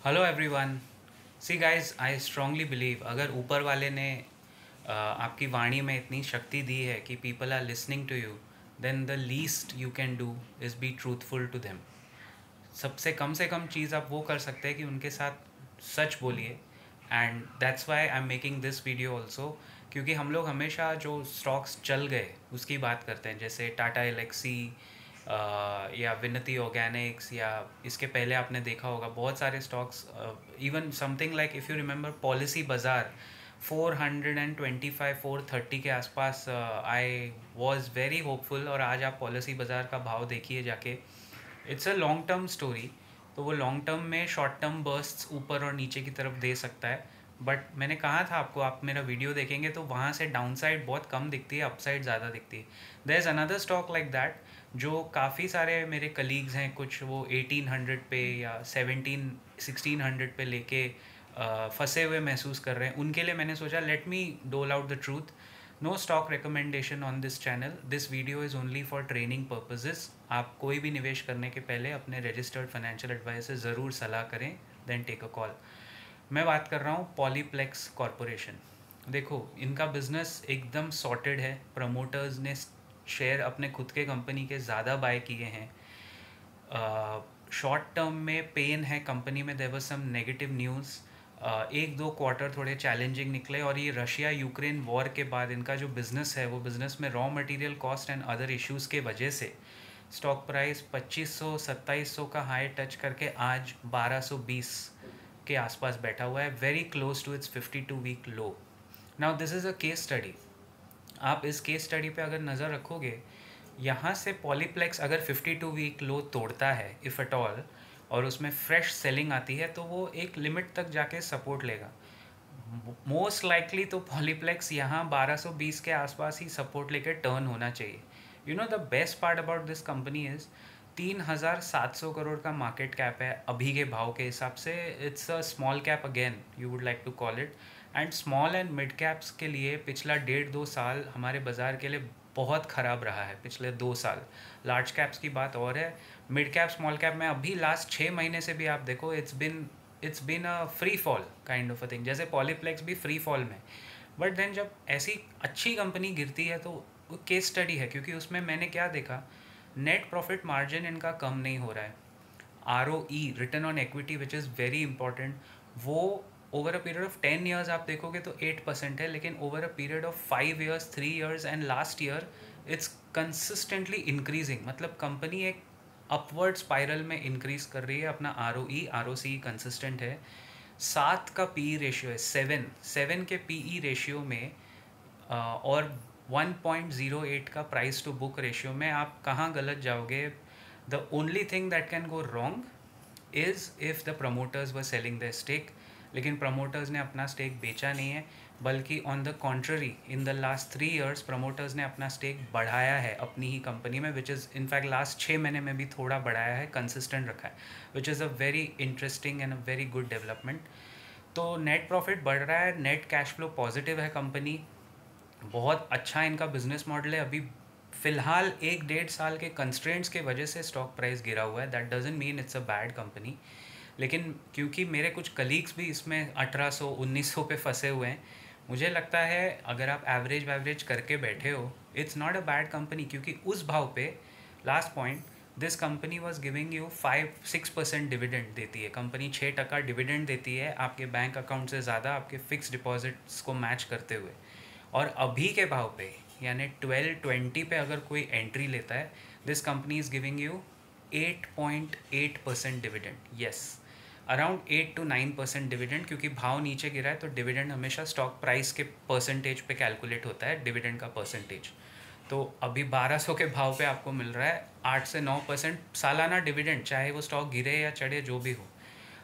Hello everyone. See guys, I strongly believe अगर ऊपर वाले ने आपकी वाणी में इतनी शक्ति दी है कि people are listening to you, then the least you can do is be truthful to them. सबसे से कम चीज़ आप वो कर सकते हैं कि उनके साथ सच बोलिए। And that's why I am making this video also, क्योंकि हम लोग हमेशा जो स्टॉक्स चल गए उसकी बात करते हैं, जैसे टाटा एलेक्सी या विनती ऑर्गेनिक्स, या इसके पहले आपने देखा होगा बहुत सारे stocks. Even something like if you remember policy बाज़ार 425 430 के आसपास आई वॉज वेरी होपफुल, और आज आप पॉलिसी बाज़ार का भाव देखिए जाके। It's a long term story. तो वो लॉन्ग टर्म में शॉर्ट टर्म बर्स्ट्स ऊपर और नीचे की तरफ दे सकता है, बट मैंने कहा था आपको, आप मेरा वीडियो देखेंगे तो वहाँ से डाउन साइड बहुत कम दिखती है, अपसाइड ज़्यादा दिखती है। There is another stock like that जो काफ़ी सारे मेरे कलीग्स हैं, कुछ वो 1800 पे या 1600 पे लेके फंसे हुए महसूस कर रहे हैं। उनके लिए मैंने सोचा let me dole out the truth. No stock recommendation on this channel, this video is only for training purposes. आप कोई भी निवेश करने के पहले अपने रजिस्टर्ड फाइनेंशियल एडवाइस से ज़रूर सलाह करें, देन टेक अ कॉल। मैं बात कर रहा हूँ पॉलीप्लेक्स कॉरपोरेशन। देखो, इनका बिजनेस एकदम सॉर्टेड है। प्रमोटर्स ने शेयर अपने खुद के कंपनी के ज़्यादा बाय किए हैं। शॉर्ट टर्म में पेन है कंपनी में, there was some negative news. एक दो क्वार्टर थोड़े चैलेंजिंग निकले, और ये रशिया यूक्रेन वॉर के बाद इनका जो बिज़नेस है, वो बिज़नेस में raw material cost and other issues के वजह से स्टॉक प्राइस 2500 2700 का हाई टच करके आज 1220 के आसपास बैठा हुआ है, very close to its 52 week low. Now this is a case study. आप इस केस स्टडी पे अगर नज़र रखोगे, यहाँ से पॉलीप्लेक्स अगर 52 वीक लो तोड़ता है इफ़ एट ऑल, और उसमें फ्रेश सेलिंग आती है, तो वो एक लिमिट तक जाके सपोर्ट लेगा। मोस्ट लाइकली तो पॉलीप्लेक्स यहाँ 1220 के आसपास ही सपोर्ट लेके टर्न होना चाहिए। You know the best part about this company is 3700 crore का मार्केट कैप है अभी के भाव के हिसाब से। It's a small cap again, you would like to call it. And small and mid caps के लिए पिछला 1.5 2 साल हमारे बाज़ार के लिए बहुत ख़राब रहा है, पिछले 2 साल। लार्ज कैप्स की बात और है, मिड कैप स्मॉल कैप में अभी लास्ट 6 महीने से भी आप देखो, it's been a free fall kind of a thing, जैसे पॉलीप्लेक्स भी फ्री फॉल में। बट देन जब ऐसी अच्छी कंपनी गिरती है तो वो केस स्टडी है, क्योंकि उसमें मैंने क्या देखा, नेट प्रॉफिट मार्जिन इनका कम नहीं हो रहा है। R O E, return on equity, which is very important, वो over a period of 10 years आप देखोगे तो 8% है, लेकिन over a period of 5 years 3 years and last year it's consistently increasing. मतलब कंपनी एक अपवर्ड स्पाइरल में इंक्रीज कर रही है। अपना आर ओ सी कंसिस्टेंट है। 7 का पी रेशियो है, 7 के पी रेशियो में, और 1.08 का प्राइस टू बुक रेशियो में आप कहाँ गलत जाओगे। The only thing that can go wrong is if the promoters were selling the stake, लेकिन प्रमोटर्स ने अपना स्टेक बेचा नहीं है, बल्कि on the contrary in the last 3 years promoters ने अपना स्टेक बढ़ाया है अपनी ही कंपनी में, विच इज़ इनफैक्ट लास्ट 6 महीने में भी थोड़ा बढ़ाया है, कंसिस्टेंट रखा है, which is a very interesting and a very good development. तो नेट प्रॉफिट बढ़ रहा है, नेट कैश फ्लो पॉजिटिव है कंपनी, बहुत अच्छा इनका बिजनेस मॉडल है। अभी फ़िलहाल 1 1.5 साल के कंस्ट्रेंट्स के वजह से स्टॉक प्राइस गिरा हुआ है, that doesn't mean it's a bad company. लेकिन क्योंकि मेरे कुछ कलीग्स भी इसमें 1800 1900 पे फंसे हुए हैं, मुझे लगता है अगर आप एवरेज वैवरेज करके बैठे हो, it's not a bad company, क्योंकि उस भाव पे, last point, this company was giving you 5-6% dividend देती है कंपनी, 6% डिविडेंड देती है आपके बैंक अकाउंट से ज़्यादा, आपके फिक्स डिपॉजिट्स को मैच करते हुए। और अभी के भाव पे, यानी 1220 पे अगर कोई एंट्री लेता है, this company is giving you 8.8% dividend. Yes, around 8 to 9% dividend, क्योंकि भाव नीचे गिरा है तो डिविडेंड हमेशा स्टॉक प्राइस के परसेंटेज पे कैलकुलेट होता है, डिविडेंड का परसेंटेज। तो अभी 1200 के भाव पे आपको मिल रहा है 8 से 9% सालाना डिविडेंड, चाहे वो स्टॉक गिरे या चढ़े जो भी हो।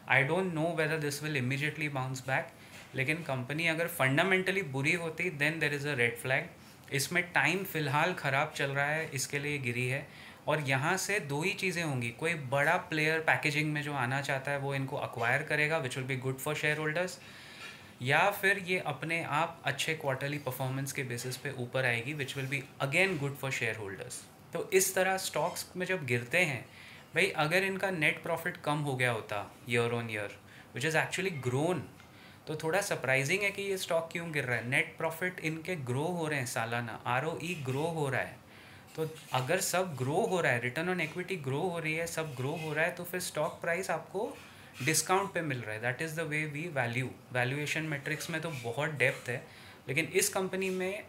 I don't know whether this will immediately bounce back, लेकिन कंपनी अगर फंडामेंटली बुरी होती then there is a red flag. इसमें टाइम फ़िलहाल ख़राब चल रहा है, इसके लिए गिरी है। और यहाँ से दो ही चीज़ें होंगी, कोई बड़ा प्लेयर पैकेजिंग में जो आना चाहता है वो इनको अक्वायर करेगा, which will be good for share holders, या फिर ये अपने आप अच्छे क्वार्टरली परफॉर्मेंस के बेसिस पे ऊपर आएगी, which will be again good for share holders. तो इस तरह स्टॉक्स में जब गिरते हैं, भाई अगर इनका नेट प्रॉफिट कम हो गया होता year on year, which is actually grown. तो थोड़ा सरप्राइजिंग है कि ये स्टॉक क्यों गिर रहा है। नेट प्रॉफिट इनके ग्रो हो रहे हैं सालाना, ROE ग्रो हो रहा है। तो अगर सब ग्रो हो रहा है, रिटर्न ऑन इक्विटी ग्रो हो रही है, सब ग्रो हो रहा है, तो फिर स्टॉक प्राइस आपको डिस्काउंट पे मिल रहा है। That is the way we valuation metrics में तो बहुत डेप्थ है, लेकिन इस कंपनी में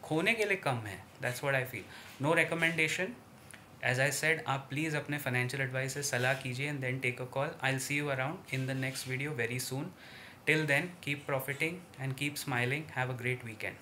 खोने के लिए कम है। That's what I feel. No recommendation, as I said, आप प्लीज़ अपने फाइनेंशियल एडवाइस से सलाह कीजिए and then take a call. I will see you around in the next video very soon. Till then keep profiting and keep smiling. Have a great weekend.